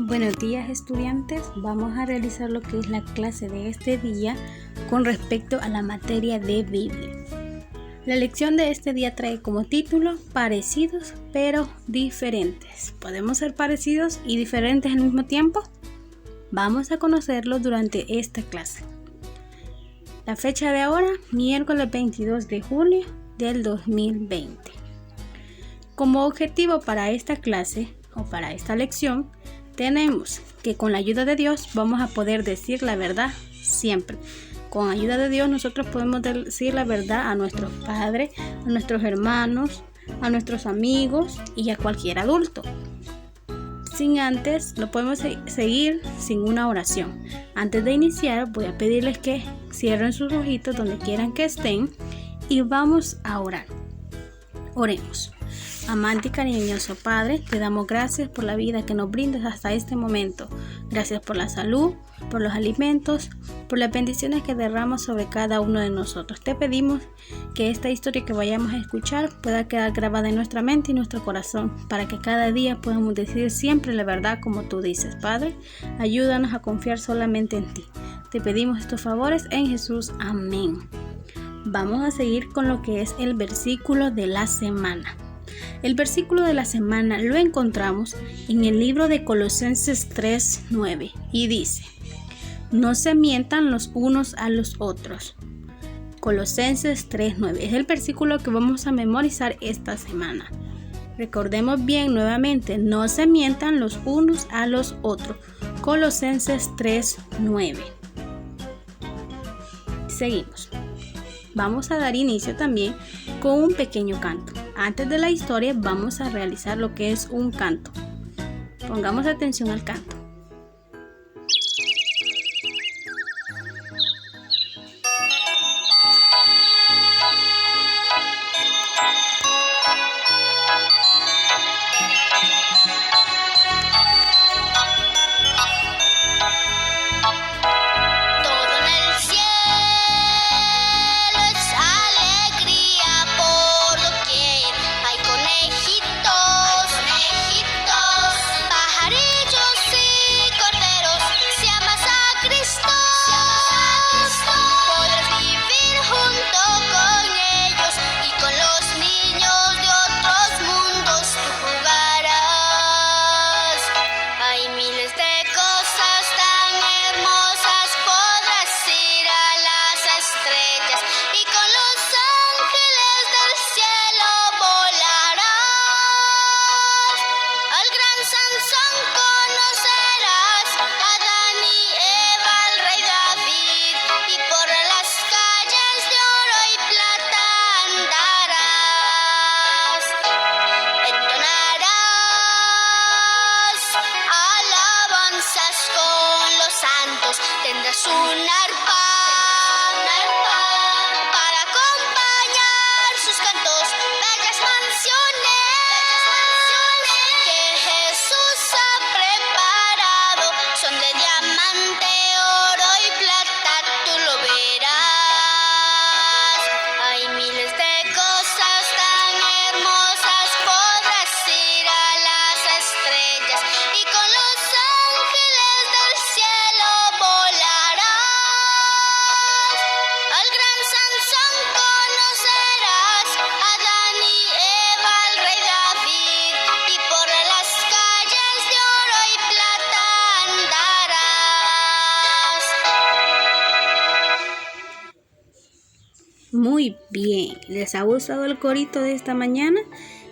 Buenos días, estudiantes. Vamos a realizar lo que es la clase de este día con respecto a la materia de Biblia. La lección de este día trae como título Parecidos pero diferentes. ¿Podemos ser parecidos y diferentes al mismo tiempo? Vamos a conocerlo durante esta clase. La fecha de ahora, miércoles 22 de julio del 2020. Como objetivo para esta clase o para esta lección, tenemos que con la ayuda de Dios vamos a poder decir la verdad siempre. Con ayuda de Dios nosotros podemos decir la verdad a nuestros padres, a nuestros hermanos, a nuestros amigos y a cualquier adulto. Sin antes, lo podemos seguir sin una oración. Antes de iniciar, voy a pedirles que cierren sus ojitos donde quieran que estén y vamos a orar. Oremos. Amante y cariñoso Padre, te damos gracias por la vida que nos brindas hasta este momento. Gracias por la salud, por los alimentos, por las bendiciones que derramas sobre cada uno de nosotros. Te pedimos que esta historia que vayamos a escuchar pueda quedar grabada en nuestra mente y nuestro corazón, para que cada día podamos decir siempre la verdad como tú dices. Padre, ayúdanos a confiar solamente en ti. Te pedimos estos favores en Jesús. Amén. Vamos a seguir con lo que es el versículo de la semana. El versículo de la semana lo encontramos en el libro de Colosenses 3:9 y dice: no se mientan los unos a los otros. Colosenses 3:9 es el versículo que vamos a memorizar esta semana. Recordemos bien nuevamente, no se mientan los unos a los otros. Colosenses 3:9. Seguimos. Vamos a dar inicio también con un pequeño canto. Antes de la historia vamos a realizar lo que es un canto. Pongamos atención al canto. Tendrás un arpa para acompañar sus cantos, bellas mansiones que Jesús ha preparado, son de diamante, oro y plata, tú lo verás. Hay miles de cosas tan hermosas, podrás ir a las estrellas y con los ángeles del cielo volarás. Al gran Sansón conocerás, a Adán y Eva, al rey David, y por las calles de oro y plata andarás. Muy bien, ¿les ha gustado el corito de esta mañana?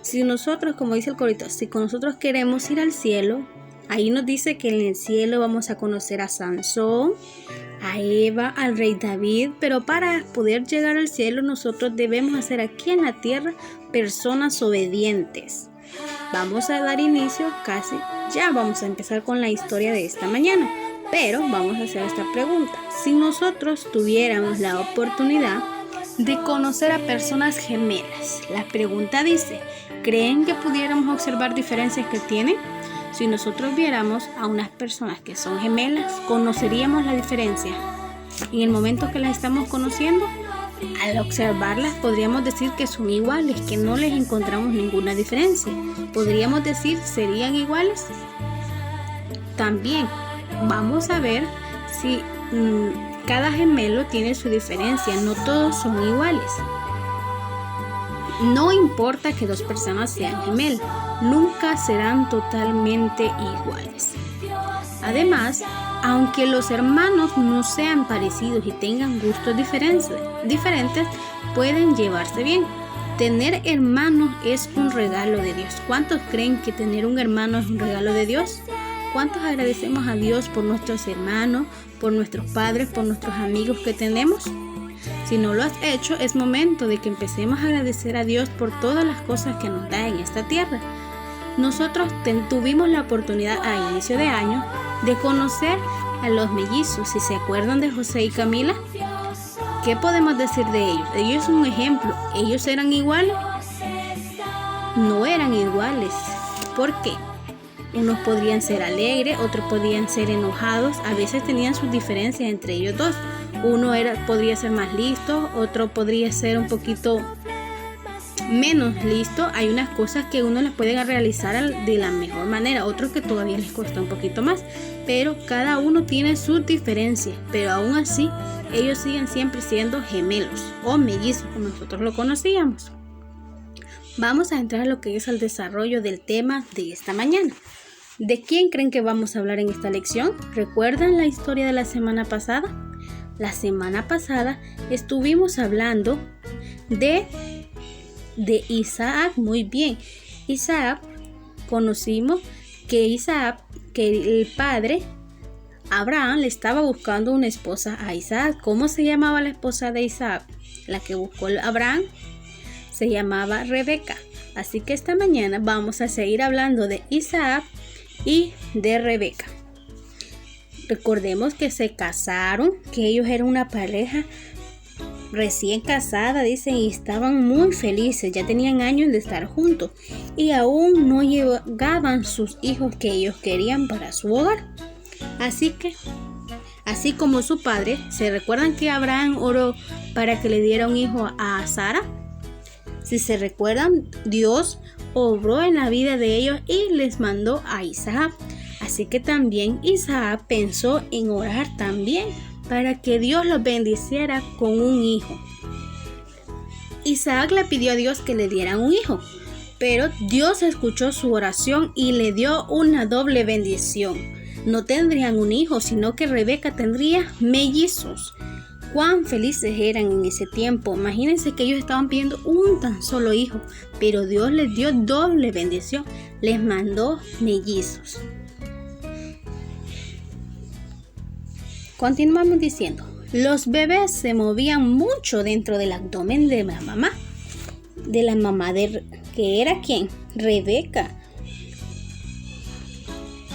Si nosotros, como dice el corito, si con nosotros queremos ir al cielo, ahí nos dice que en el cielo vamos a conocer a Sansón, a Eva, al rey David, pero para poder llegar al cielo nosotros debemos hacer aquí en la tierra personas obedientes. Vamos a dar inicio ya vamos a empezar con la historia de esta mañana, pero vamos a hacer esta pregunta. Si nosotros tuviéramos la oportunidad de conocer a personas gemelas, la pregunta dice: ¿creen que pudiéramos observar diferencias que tienen? Si nosotros viéramos a unas personas que son gemelas, ¿conoceríamos la diferencia? En el momento que las estamos conociendo, al observarlas podríamos decir que son iguales, que no les encontramos ninguna diferencia. ¿Podríamos decir serían iguales? también vamos a ver si cada gemelo tiene su diferencia, no todos son iguales. No importa que dos personas sean gemelos, nunca serán totalmente iguales. Además, aunque los hermanos no sean parecidos y tengan gustos diferentes, pueden llevarse bien. Tener hermanos es un regalo de Dios. ¿Cuántos creen que tener un hermano es un regalo de Dios? ¿Cuántos agradecemos a Dios por nuestros hermanos, por nuestros padres, por nuestros amigos que tenemos? Si no lo has hecho, es momento de que empecemos a agradecer a Dios por todas las cosas que nos da en esta tierra. Nosotros tuvimos la oportunidad a inicio de año de conocer a los mellizos. Si se acuerdan de José y Camila, ¿qué podemos decir de ellos? Ellos son un ejemplo. ¿Ellos eran iguales? No eran iguales. ¿Por qué? Unos podrían ser alegres, otros podrían ser enojados. A veces tenían sus diferencias entre ellos dos. Uno podría ser más listo, otro podría ser un poquito menos listo. Hay unas cosas que uno las puede realizar de la mejor manera, otros que todavía les cuesta un poquito más. Pero cada uno tiene sus diferencias. Pero aún así, ellos siguen siempre siendo gemelos o mellizos, como nosotros lo conocíamos. Vamos a entrar a lo que es el desarrollo del tema de esta mañana. ¿De quién creen que vamos a hablar en esta lección? ¿Recuerdan la historia de la semana pasada? La semana pasada estuvimos hablando de Isaac. Muy bien. Isaac, conocimos que el padre Abraham le estaba buscando una esposa a Isaac. ¿Cómo se llamaba la esposa de Isaac? La que buscó Abraham se llamaba Rebeca. Así que esta mañana vamos a seguir hablando de Isaac y de Rebeca. Recordemos que se casaron, que ellos eran una pareja recién casada, dicen, y estaban muy felices. Ya tenían años de estar juntos y aún no llegaban sus hijos que ellos querían para su hogar. Así como su padre, ¿se recuerdan que Abraham oró para que le diera un hijo a Sara? Si se recuerdan, Dios obró en la vida de ellos y les mandó a Isaac. Así que también Isaac pensó en orar también para que Dios los bendiciera con un hijo. Isaac le pidió a Dios que le diera un hijo, pero Dios escuchó su oración y le dio una doble bendición. No tendrían un hijo, sino que Rebeca tendría mellizos. Cuán felices eran en ese tiempo. Imagínense que ellos estaban pidiendo un tan solo hijo, pero Dios les dio doble bendición. Les mandó mellizos. Continuamos diciendo, los bebés se movían mucho dentro del abdomen de la mamá. ¿Que era quién? Rebeca.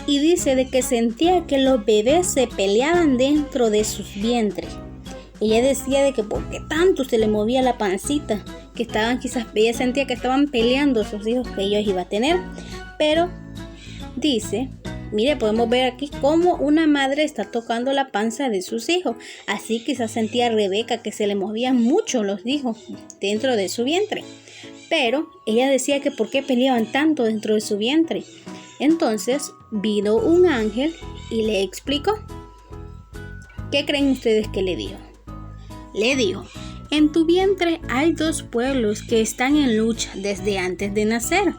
Y dice de que sentía que los bebés se peleaban dentro de sus vientres. Ella decía de que por qué tanto se le movía la pancita, que ella sentía que estaban peleando sus hijos que ellos iban a tener. Pero dice, mire, podemos ver aquí cómo una madre está tocando la panza de sus hijos. Así quizás sentía Rebeca que se le movían mucho los hijos dentro de su vientre. Pero ella decía que por qué peleaban tanto dentro de su vientre. Entonces vino un ángel y le explicó. ¿Qué creen ustedes que le dijo? Le dijo, en tu vientre hay dos pueblos que están en lucha desde antes de nacer.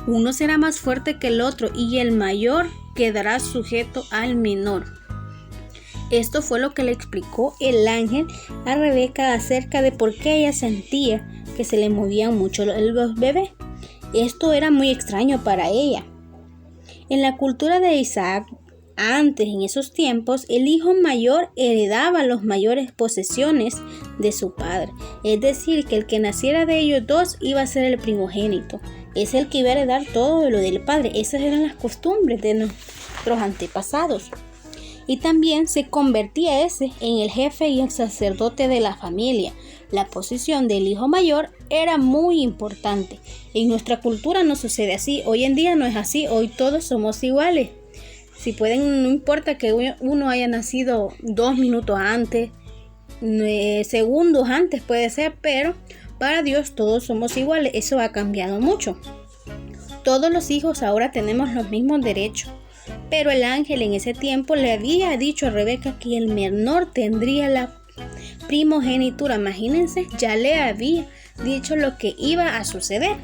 Uno será más fuerte que el otro y el mayor quedará sujeto al menor. Esto fue lo que le explicó el ángel a Rebeca acerca de por qué ella sentía que se le movían mucho los bebés. Esto era muy extraño para ella. En la cultura de Isaac, antes, en esos tiempos, el hijo mayor heredaba las mayores posesiones de su padre. Es decir, que el que naciera de ellos dos iba a ser el primogénito. Es el que iba a heredar todo lo del padre. Esas eran las costumbres de nuestros antepasados. Y también se convertía ese en el jefe y el sacerdote de la familia. La posición del hijo mayor era muy importante. En nuestra cultura no sucede así. Hoy en día no es así. Hoy todos somos iguales. Si pueden, no importa que uno haya nacido 2 minutos antes, segundos antes puede ser, pero para Dios todos somos iguales. Eso ha cambiado mucho. Todos los hijos ahora tenemos los mismos derechos. Pero el ángel en ese tiempo le había dicho a Rebeca que el menor tendría la primogenitura. Imagínense, ya le había dicho lo que iba a suceder.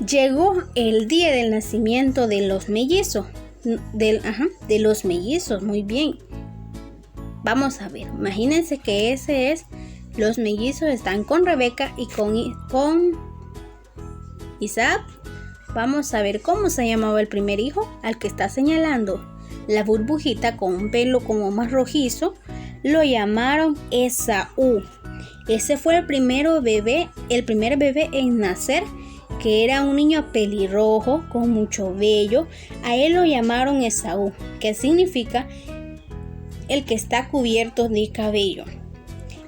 Llegó el día del nacimiento de los mellizos. De los mellizos, muy bien. Vamos a ver, imagínense que ese es, los mellizos están con Rebeca y con Isaac. Vamos a ver cómo se llamaba el primer hijo, al que está señalando la burbujita con un pelo como más rojizo. Lo llamaron Esaú. Ese fue el primer bebé en nacer, que era un niño pelirrojo con mucho vello. A él lo llamaron Esaú, que significa el que está cubierto de cabello.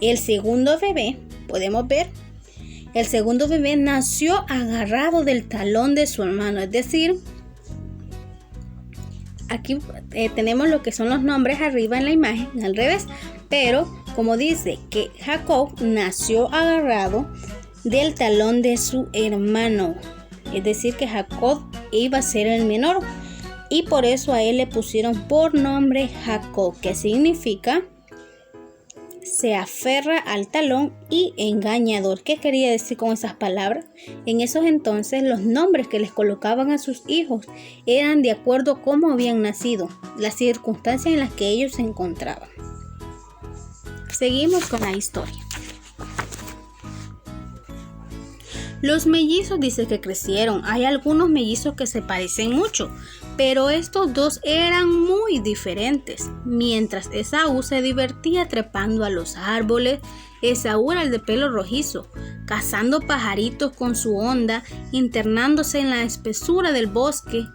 El segundo bebé, podemos ver, el segundo bebé nació agarrado del talón de su hermano, es decir, aquí tenemos lo que son los nombres arriba en la imagen, al revés, pero como dice que Jacob nació agarrado del talón de su hermano, es decir que Jacob iba a ser el menor, y por eso a él le pusieron por nombre Jacob, que significa se aferra al talón y engañador. ¿Qué quería decir con esas palabras? En esos entonces los nombres que les colocaban a sus hijos eran de acuerdo a cómo habían nacido, las circunstancias en las que ellos se encontraban. Seguimos con la historia. Los mellizos dice que crecieron. Hay algunos mellizos que se parecen mucho, pero estos dos eran muy diferentes. Mientras Esaú se divertía trepando a los árboles, Esaú era el de pelo rojizo, cazando pajaritos con su honda, internándose en la espesura del bosque,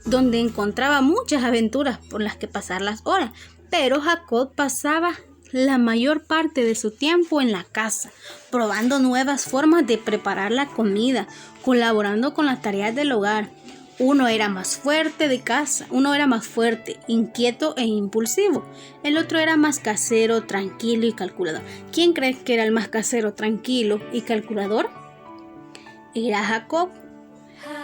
donde encontraba muchas aventuras por las que pasar las horas. Pero Jacob pasaba la mayor parte de su tiempo en la casa, probando nuevas formas de preparar la comida, colaborando con las tareas del hogar. Uno era más fuerte, inquieto e impulsivo. El otro era más casero, tranquilo y calculador. ¿Quién cree que era el más casero, tranquilo y calculador? Era Jacob.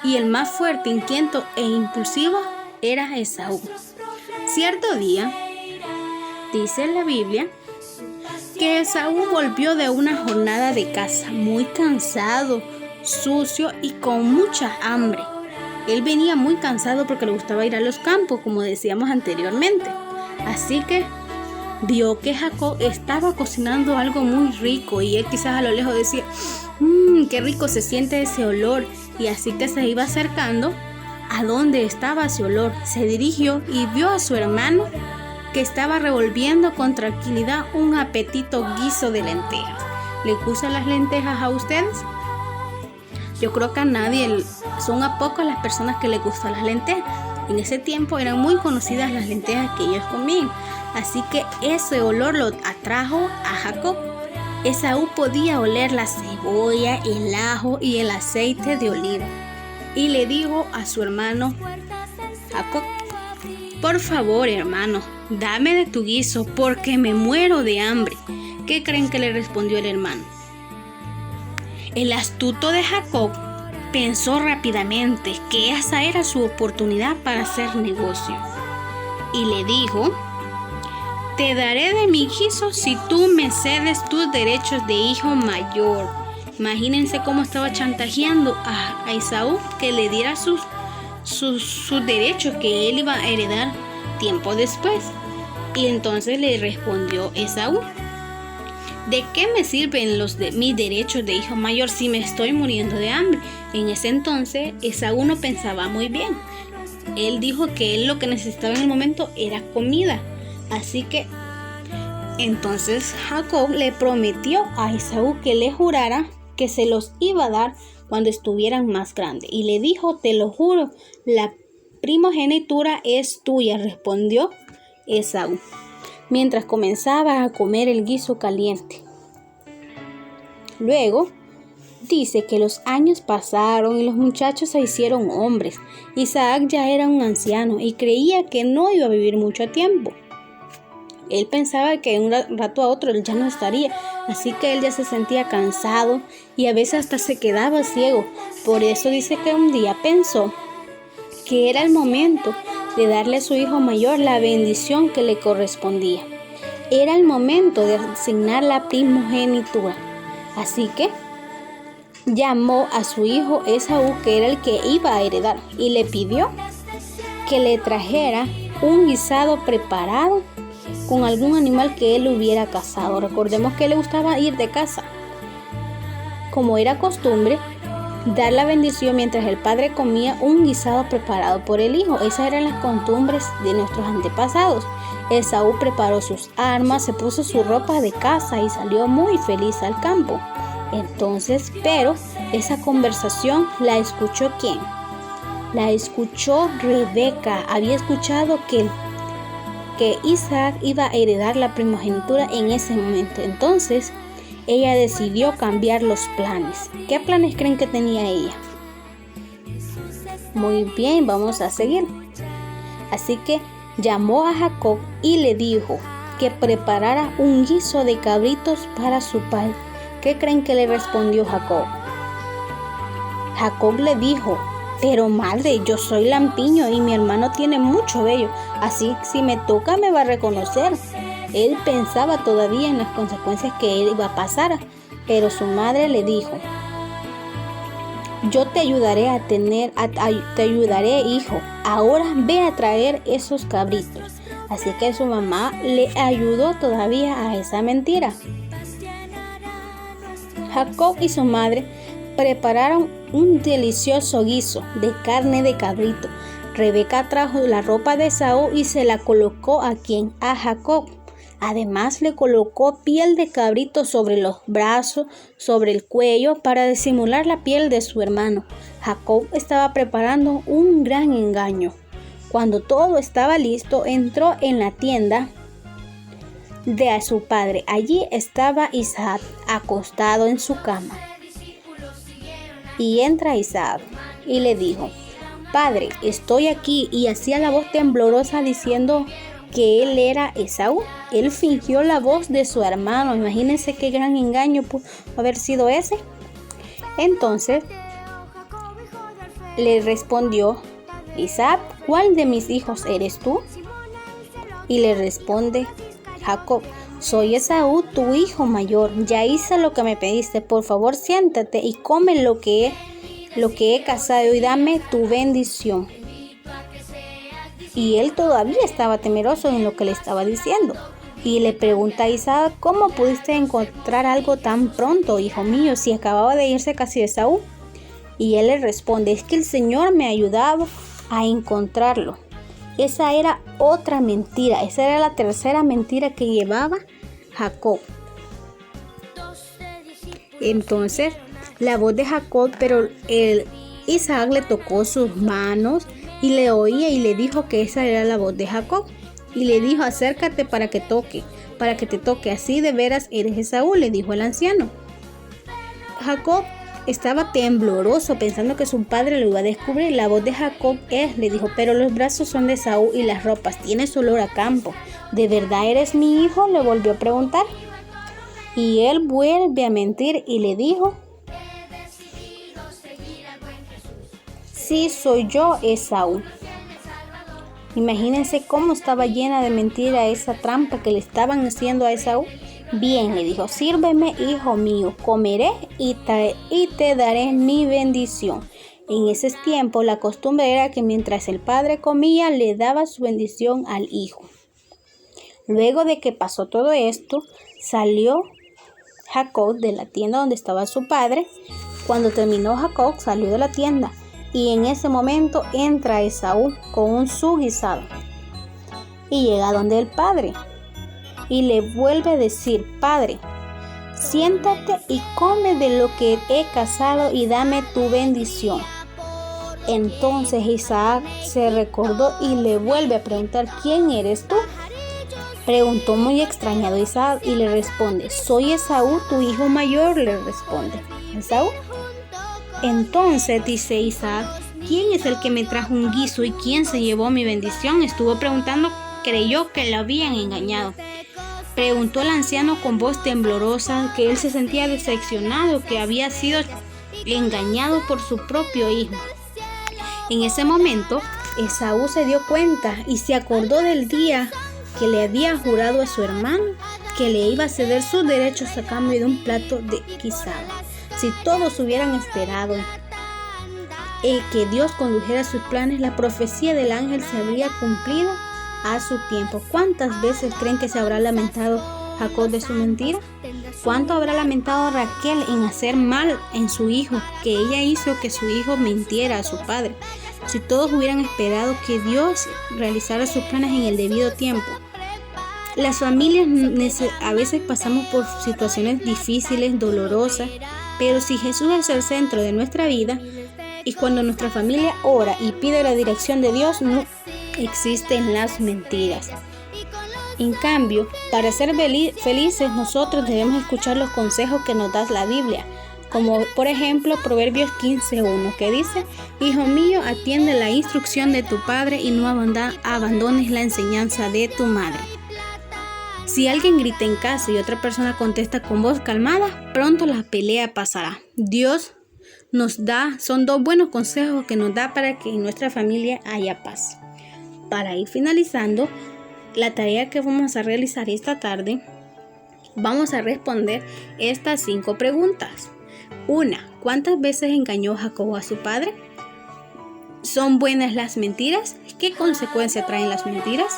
Y el más fuerte, inquieto e impulsivo era Esaú. Cierto día, dice en la Biblia, que Esaú volvió de una jornada de caza, muy cansado, sucio y con mucha hambre. Él venía muy cansado porque le gustaba ir a los campos, como decíamos anteriormente. Así que vio que Jacob estaba cocinando algo muy rico y él quizás a lo lejos decía, qué rico se siente ese olor. Y así que se iba acercando a donde estaba ese olor. Se dirigió y vio a su hermano que estaba revolviendo con tranquilidad un apetito guiso de lentejas. ¿Les gustan las lentejas a ustedes? Yo creo que a nadie, son a pocas las personas que les gustan las lentejas. En ese tiempo eran muy conocidas las lentejas que ellos comían. Así que ese olor lo atrajo a Jacob. Esaú podía oler la cebolla, el ajo y el aceite de oliva. Y le dijo a su hermano Jacob, por favor, hermano, dame de tu guiso porque me muero de hambre. ¿Qué creen que le respondió el hermano? El astuto de Jacob pensó rápidamente que esa era su oportunidad para hacer negocio. Y le dijo, te daré de mi guiso si tú me cedes tus derechos de hijo mayor. Imagínense cómo estaba chantajeando a Esaú que le diera sus derechos que él iba a heredar tiempo después. Y entonces le respondió Esaú, ¿de qué me sirven mis derechos de hijo mayor si me estoy muriendo de hambre? En ese entonces Esaú no pensaba muy bien. Él dijo que él lo que necesitaba en el momento era comida. Así que entonces Jacob le prometió a Esaú que le jurara que se los iba a dar cuando estuvieran más grandes. Y le dijo, te lo juro, la primogenitura es tuya, respondió Esaú, mientras comenzaba a comer el guiso caliente. Luego dice que los años pasaron y los muchachos se hicieron hombres. Isaac ya era un anciano y creía que no iba a vivir mucho tiempo. Él pensaba que un rato a otro él ya no estaría, así que él ya se sentía cansado y a veces hasta se quedaba ciego. Por eso dice que un día pensó que era el momento de darle a su hijo mayor la bendición que le correspondía. Era el momento de asignar la primogenitura. Así que llamó a su hijo Esaú, que era el que iba a heredar, y le pidió que le trajera un guisado preparado con algún animal que él hubiera cazado. Recordemos que le gustaba ir de caza. Como era costumbre, dar la bendición mientras el padre comía un guisado preparado por el hijo. Esas eran las costumbres de nuestros antepasados. Esaú preparó sus armas, se puso su ropa de caza y salió muy feliz al campo. Entonces, pero esa conversación la escuchó ¿quién? La escuchó Rebeca. Había escuchado que Isaac iba a heredar la primogenitura en ese momento. Entonces, ella decidió cambiar los planes. ¿Qué planes creen que tenía ella? Muy bien, vamos a seguir. Así que llamó a Jacob y le dijo que preparara un guiso de cabritos para su padre. ¿Qué creen que le respondió Jacob? Jacob le dijo: pero madre, yo soy lampiño y mi hermano tiene mucho vello, así si me toca me va a reconocer. Él pensaba todavía en las consecuencias que él iba a pasar, pero su madre le dijo: yo te ayudaré te ayudaré, hijo. Ahora ve a traer esos cabritos. Así que su mamá le ayudó todavía a esa mentira. Jacob y su madre prepararon un delicioso guiso de carne de cabrito. Rebeca trajo la ropa de Esaú y se la colocó a Jacob. Además le colocó piel de cabrito sobre los brazos, sobre el cuello, para disimular la piel de su hermano. Jacob estaba preparando un gran engaño. Cuando todo estaba listo, entró en la tienda de su padre. Allí estaba Isaac acostado en su cama. Y entra Isaac y le dijo: padre, estoy aquí. Y hacía la voz temblorosa diciendo que él era Esaú. Él fingió la voz de su hermano. Imagínense qué gran engaño pudo haber sido ese. Entonces le respondió Isaac: ¿cuál de mis hijos eres tú? Y le responde Jacob: soy Esaú, tu hijo mayor. Ya hice lo que me pediste. Por favor, siéntate y come lo que he cazado y dame tu bendición. Y él todavía estaba temeroso en lo que le estaba diciendo. Y le pregunta a Isaac: ¿cómo pudiste encontrar algo tan pronto, hijo mío, si acababa de irse casi Esaú? Y él le responde: es que el Señor me ha ayudado a encontrarlo. Esa era otra mentira. Esa era la tercera mentira que llevaba Jacob. Entonces, la voz de Jacob, pero Isaac le tocó sus manos y le oía y le dijo que esa era la voz de Jacob. Y le dijo: acércate para que te toque. Así de veras eres Esaú, le dijo el anciano. Jacob estaba tembloroso pensando que su padre lo iba a descubrir. La voz de Jacob le dijo: pero los brazos son de Esaú y las ropas tienes olor a campo. ¿De verdad eres mi hijo?, le volvió a preguntar. Y él vuelve a mentir y le dijo: sí, soy yo, Esaú. Imagínense cómo estaba llena de mentira esa trampa que le estaban haciendo a Esaú. Bien, le dijo: sírveme, hijo mío, comeré y te daré mi bendición. En ese tiempo la costumbre era que mientras el padre comía le daba su bendición al hijo. Luego de que pasó todo esto, salió Jacob de la tienda donde estaba su padre. Cuando terminó Jacob, salió de la tienda y en ese momento entra Esaú con su guisado y llega donde el padre. Y le vuelve a decir: padre, siéntate y come de lo que he cazado y dame tu bendición. Entonces Isaac se recordó y le vuelve a preguntar: ¿quién eres tú?, preguntó muy extrañado Isaac y le responde: soy Esaú, tu hijo mayor, le responde Esaú. Entonces dice Isaac: ¿quién es el que me trajo un guiso y quién se llevó mi bendición? Estuvo preguntando, creyó que lo habían engañado. Preguntó el anciano con voz temblorosa que él se sentía decepcionado, que había sido engañado por su propio hijo. En ese momento, Esaú se dio cuenta y se acordó del día que le había jurado a su hermano que le iba a ceder sus derechos a cambio de un plato de guisado. Si todos hubieran esperado que Dios condujera sus planes, la profecía del ángel se habría cumplido a su tiempo. ¿Cuántas veces creen que se habrá lamentado Jacob de su mentira? ¿Cuánto habrá lamentado Raquel en hacer mal en su hijo, que ella hizo que su hijo mintiera a su padre? Si todos hubieran esperado que Dios realizara sus planes en el debido tiempo. Las familias a veces pasamos por situaciones difíciles, dolorosas, pero si Jesús es el centro de nuestra vida, y cuando nuestra familia ora y pide la dirección de Dios, no existen las mentiras. En cambio, para ser felices, nosotros debemos escuchar los consejos que nos da la Biblia, como por ejemplo Proverbios 15:1, que dice: Hijo mío, atiende la instrucción de tu padre y no abandones la enseñanza de tu madre. Si alguien grita en casa y otra persona contesta con voz calmada, pronto la pelea pasará. Dios son dos buenos consejos que nos da para que en nuestra familia haya paz. Para ir finalizando la tarea que vamos a realizar esta tarde, vamos a responder estas 5 preguntas. 1. ¿Cuántas veces engañó Jacob a su padre? ¿Son buenas las mentiras? ¿Qué consecuencias traen las mentiras?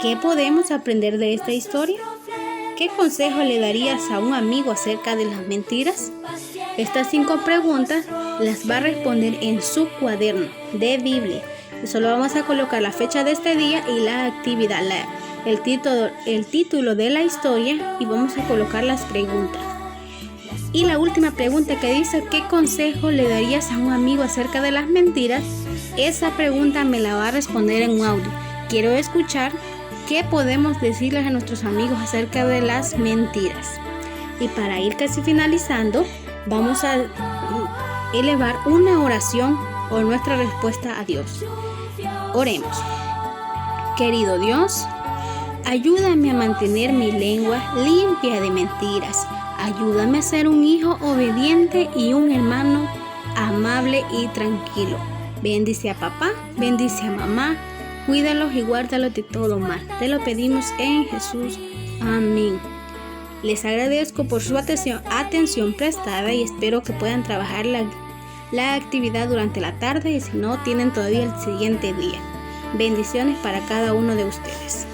¿Qué podemos aprender de esta historia? ¿Qué consejo le darías a un amigo acerca de las mentiras? Estas 5 preguntas las va a responder en su cuaderno de Biblia. Y solo vamos a colocar la fecha de este día y la actividad, el título de la historia, y vamos a colocar las preguntas. Y la última pregunta que dice: ¿qué consejo le darías a un amigo acerca de las mentiras? Esa pregunta me la va a responder en un audio. Quiero escuchar qué podemos decirles a nuestros amigos acerca de las mentiras. Y para ir casi finalizando, vamos a elevar una oración o nuestra respuesta a Dios. Oremos. Querido Dios, ayúdame a mantener mi lengua limpia de mentiras. Ayúdame a ser un hijo obediente y un hermano amable y tranquilo. Bendice a papá, bendice a mamá, cuídalos y guárdalos de todo mal. Te lo pedimos en Jesús. Amén. Les agradezco por su atención prestada y espero que puedan trabajar la actividad durante la tarde, y si no, tienen todavía el siguiente día. Bendiciones para cada uno de ustedes.